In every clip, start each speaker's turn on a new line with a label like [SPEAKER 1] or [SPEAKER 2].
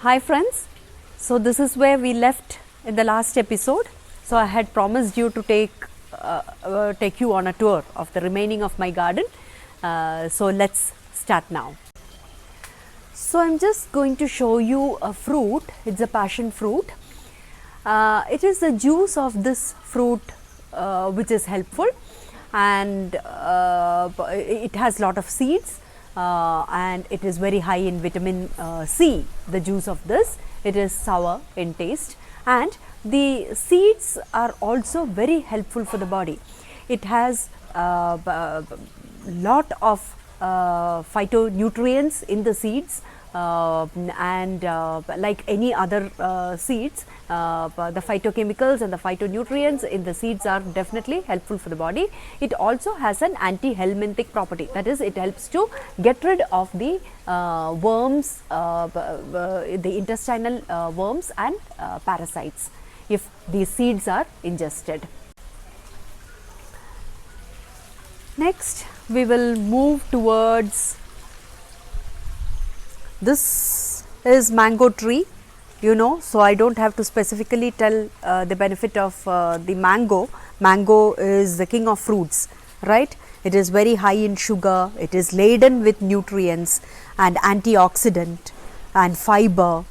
[SPEAKER 1] Hi friends, so this is where we left in the last episode. So I had promised you to take you on a tour of the remaining of my garden. So let's start now. So I'm just going to show you a fruit. It's a passion fruit. It is the juice of this fruit which is helpful, and it has lot of seeds. And it is very high in vitamin C, the juice of this. It is sour in taste, and the seeds are also very helpful for the body. It has lot of phytonutrients in the seeds, and like any other seeds, the phytochemicals and the phytonutrients in the seeds are definitely helpful for the body. It also has an anti-helminthic property, that is, it helps to get rid of the worms, the intestinal worms and parasites if these seeds are ingested. Next, we will move towards, this is mango tree, so I don't have to specifically tell the benefit of the mango. Mango is the king of fruits, right? It is very high in sugar, it is laden with nutrients and antioxidant and fiber,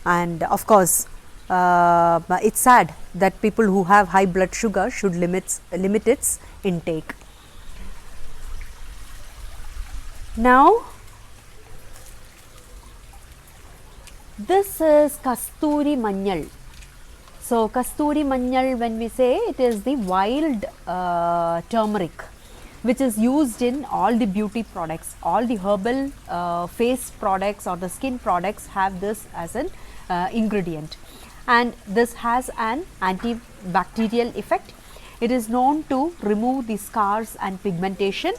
[SPEAKER 1] and of course it's sad that people who have high blood sugar should limit its intake. Now this is kasturi manjal. So kasturi manjal, when we say, it is the wild turmeric which is used in all the beauty products. All the herbal face products or the skin products have this as an ingredient, and this has an antibacterial effect. It is known to remove the scars and pigmentation,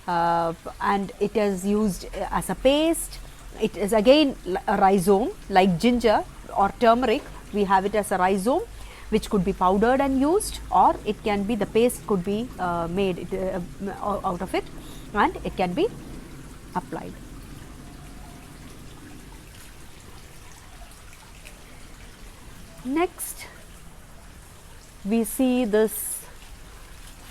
[SPEAKER 1] and it is used as a paste. It is again a rhizome, like ginger or turmeric. We have it as a rhizome which could be powdered and used, or it can be, the paste could be made out of it, and it can be applied. Next, we see this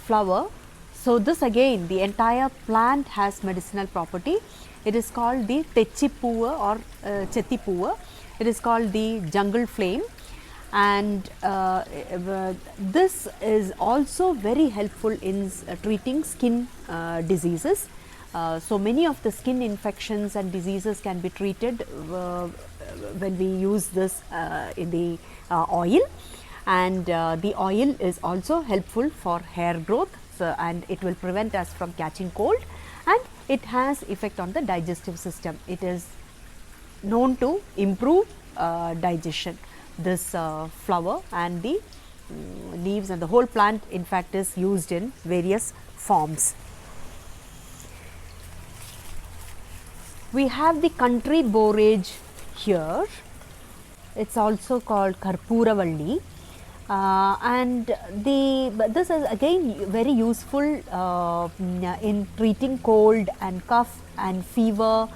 [SPEAKER 1] flower. So this again, the entire plant has medicinal property. It is called the techipuva or chetipuva. It is called the jungle flame, and this is also very helpful in treating skin diseases. So many of the skin infections and diseases can be treated when we use this in the oil, and the oil is also helpful for hair growth, and it will prevent us from catching cold, and it has effect on the digestive system. It is known to improve digestion. This flower and the leaves and the whole plant, in fact, is used in various forms. We have the country borage here. It's also called Karpuravalli. And this is again very useful in treating cold and cough and fever,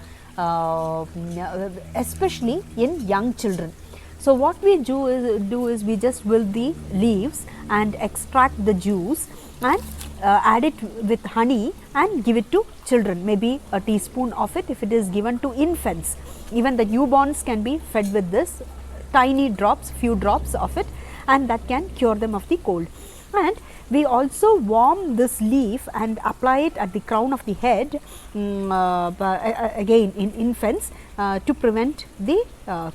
[SPEAKER 1] especially in young children. So what we do is we just wilt the leaves and extract the juice and add it with honey and give it to children, maybe a teaspoon of it if it is given to infants. Even the newborns can be fed with this, tiny drops, few drops of it, and that can cure them of the cold. And we also warm this leaf and apply it at the crown of the head, again in infants, to prevent the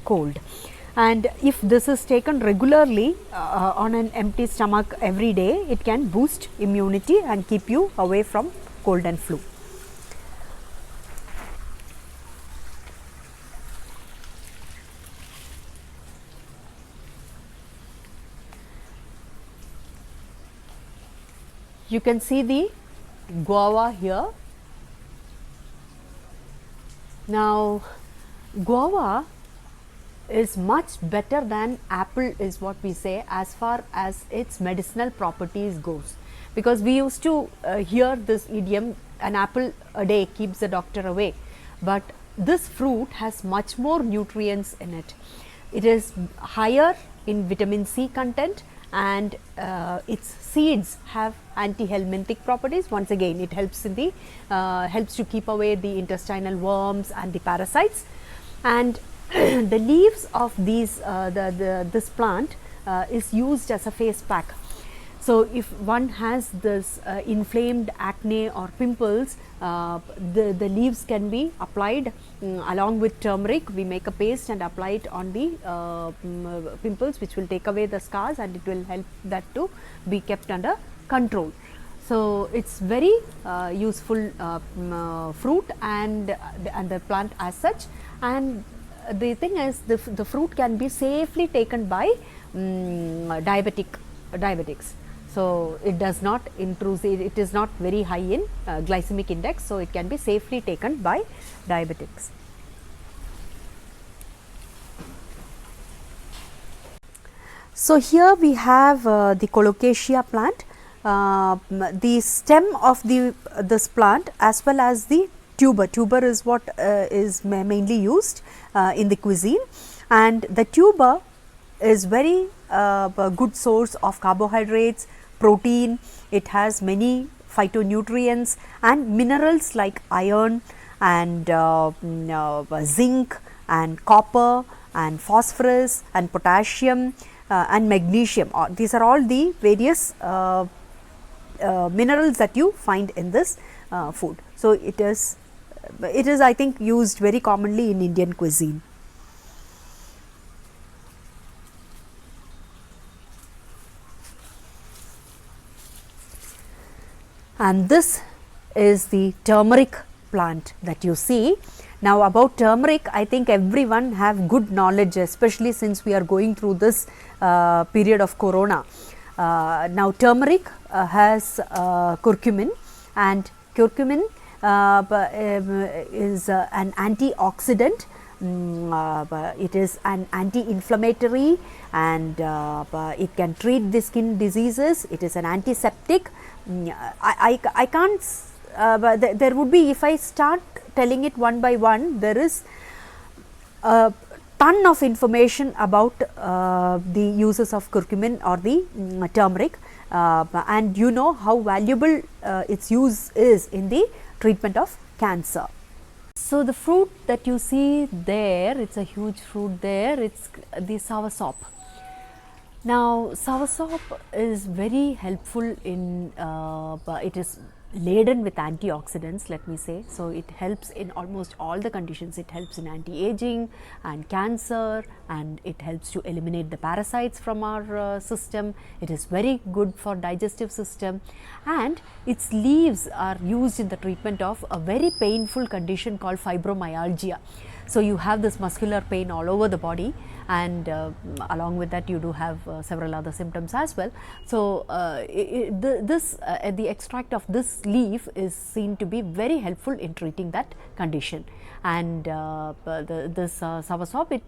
[SPEAKER 1] cold. And if this is taken regularly on an empty stomach every day, it can boost immunity and keep you away from cold and flu. You can see the guava here. Now, guava is much better than apple, is what we say, as far as its medicinal properties goes, because we used to hear this idiom, an apple a day keeps the doctor away, but this fruit has much more nutrients in it. It is higher in vitamin C content, and its seeds have anti-helminthic properties. Once again, it helps in the helps to keep away the intestinal worms and the parasites. And the leaves of these this plant is used as a face pack. So, if one has this inflamed acne or pimples, the leaves can be applied along with turmeric. We make a paste and apply it on the pimples, which will take away the scars, and it will help that to be kept under control. So, it is very useful fruit and the plant as such. And the thing is, the fruit can be safely taken by diabetics. So, it does not intrude, it is not very high in glycemic index. So, it can be safely taken by diabetics. So, here we have the colocasia plant, the stem of this plant as well as the tuber. Tuber is what is mainly used in the cuisine, and the tuber is very good source of carbohydrates, protein. It has many phytonutrients and minerals like iron and zinc and copper and phosphorus and potassium and magnesium. These are all the various minerals that you find in this food. So, it is I think used very commonly in Indian cuisine. And this is the turmeric plant that you see. Now, about turmeric, I think everyone have good knowledge, especially since we are going through this period of corona. Now, turmeric has curcumin, and curcumin is an antioxidant. It is an anti-inflammatory, and it can treat the skin diseases. It is an antiseptic. I can't, but there would be, if I start telling it one by one, there is a ton of information about the uses of curcumin or the turmeric, and you know how valuable its use is in the treatment of cancer. So, the fruit that you see there, it is a huge fruit there, it is the soursop. Now, soursop is very helpful in, it is laden with antioxidants, let me say. So, it helps in almost all the conditions. It helps in anti-aging and cancer, and it helps to eliminate the parasites from our system. It is very good for digestive system, and its leaves are used in the treatment of a very painful condition called fibromyalgia. So, you have this muscular pain all over the body, and along with that you do have several other symptoms as well. So, the extract of this leaf is seen to be very helpful in treating that condition. And this soursop, it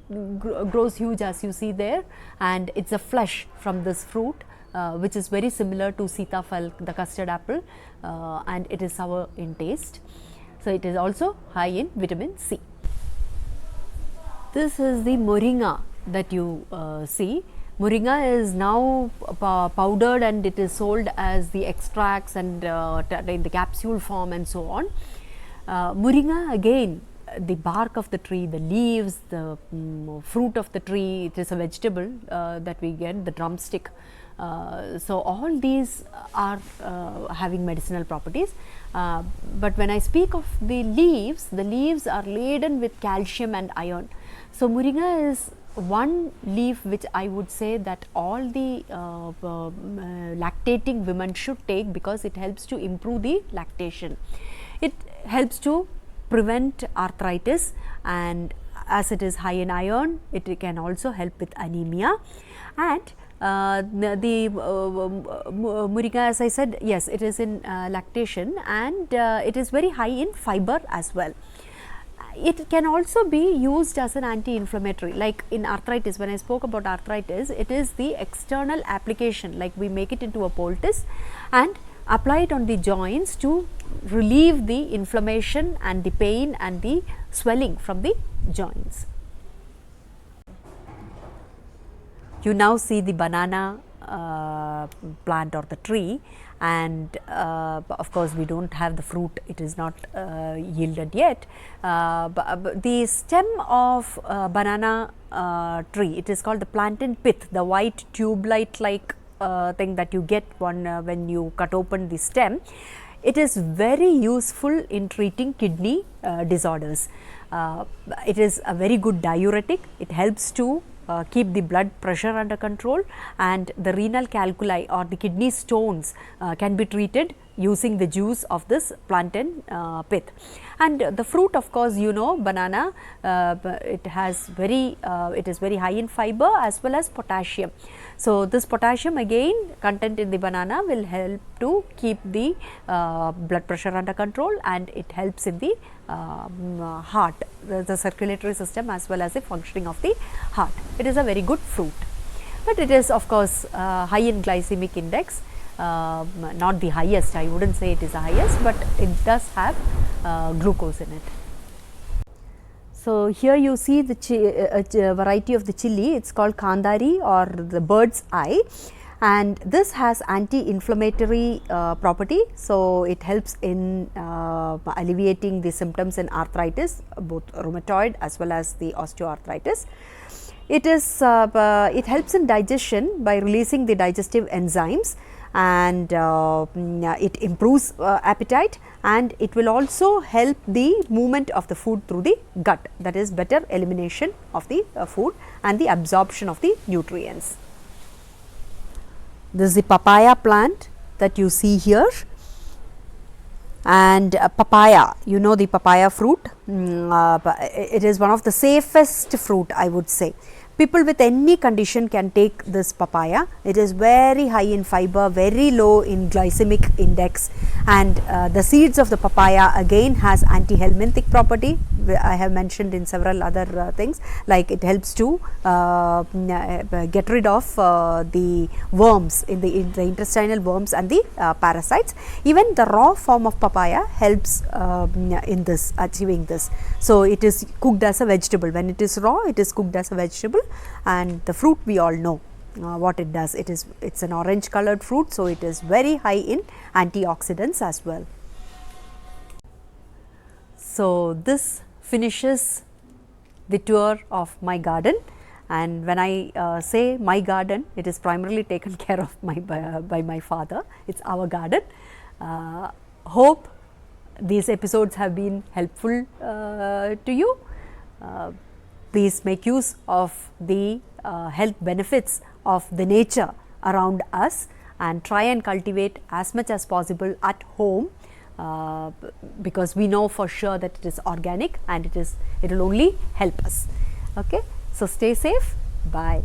[SPEAKER 1] grows huge as you see there, and it is a flesh from this fruit, which is very similar to sitafal, the custard apple, and it is sour in taste. So, it is also high in vitamin C. This is the moringa that you see. Moringa is now powdered, and it is sold as the extracts and in the capsule form and so on. Moringa, again, the bark of the tree, the leaves, the fruit of the tree, it is a vegetable that we get, the drumstick. So, all these are having medicinal properties, but when I speak of the leaves are laden with calcium and iron. So, moringa is one leaf which I would say that all the lactating women should take, because it helps to improve the lactation. It helps to prevent arthritis, and as it is high in iron, it can also help with anemia. And the moringa, as I said, yes, it is in lactation, and it is very high in fiber as well. It can also be used as an anti-inflammatory, like in arthritis. When I spoke about arthritis, it is the external application, like we make it into a poultice, and apply it on the joints to relieve the inflammation and the pain and the swelling from the joints. You now see the banana plant or the tree, and of course, we do not have the fruit, it is not yielded yet. But the stem of banana tree, it is called the plantain pith, the white tube-like thing that you get when you cut open the stem. It is very useful in treating kidney disorders. It is a very good diuretic, it helps to keep the blood pressure under control, and the renal calculi or the kidney stones can be treated using the juice of this plantain pith. And the fruit, of course, you know, banana, it has it is very high in fiber as well as potassium. So, this potassium again content in the banana will help to keep the blood pressure under control, and it helps in the heart, the circulatory system as well as the functioning of the heart. It is a very good fruit, but it is of course high in glycemic index, not the highest, I would not say it is the highest, but it does have glucose in it. So, here you see the variety of the chili, it is called Kandari or the bird's eye, and this has anti-inflammatory property. So, it helps in alleviating the symptoms in arthritis, both rheumatoid as well as the osteoarthritis. It helps in digestion by releasing the digestive enzymes, and it improves appetite, and it will also help the movement of the food through the gut, that is better elimination of the food and the absorption of the nutrients. This is the papaya plant that you see here, and papaya, you know the papaya fruit, it is one of the safest fruit, I would say. People with any condition can take this papaya. It is very high in fiber, very low in glycemic index, and the seeds of the papaya again has anti-helminthic property. I have mentioned in several other things, like it helps to get rid of the worms in the intestinal worms and the parasites. Even the raw form of papaya helps in this, achieving this. So, it is cooked as a vegetable. When it is raw, it is cooked as a vegetable, and the fruit we all know what it does. It's an orange colored fruit, so it is very high in antioxidants as well. So, this finishes the tour of my garden, and when I say my garden, it is primarily taken care of by my father. It's our garden. Hope these episodes have been helpful to you. Please make use of the health benefits of the nature around us, and try and cultivate as much as possible at home, because we know for sure that it is organic and it will only help us. Okay? So, stay safe. Bye.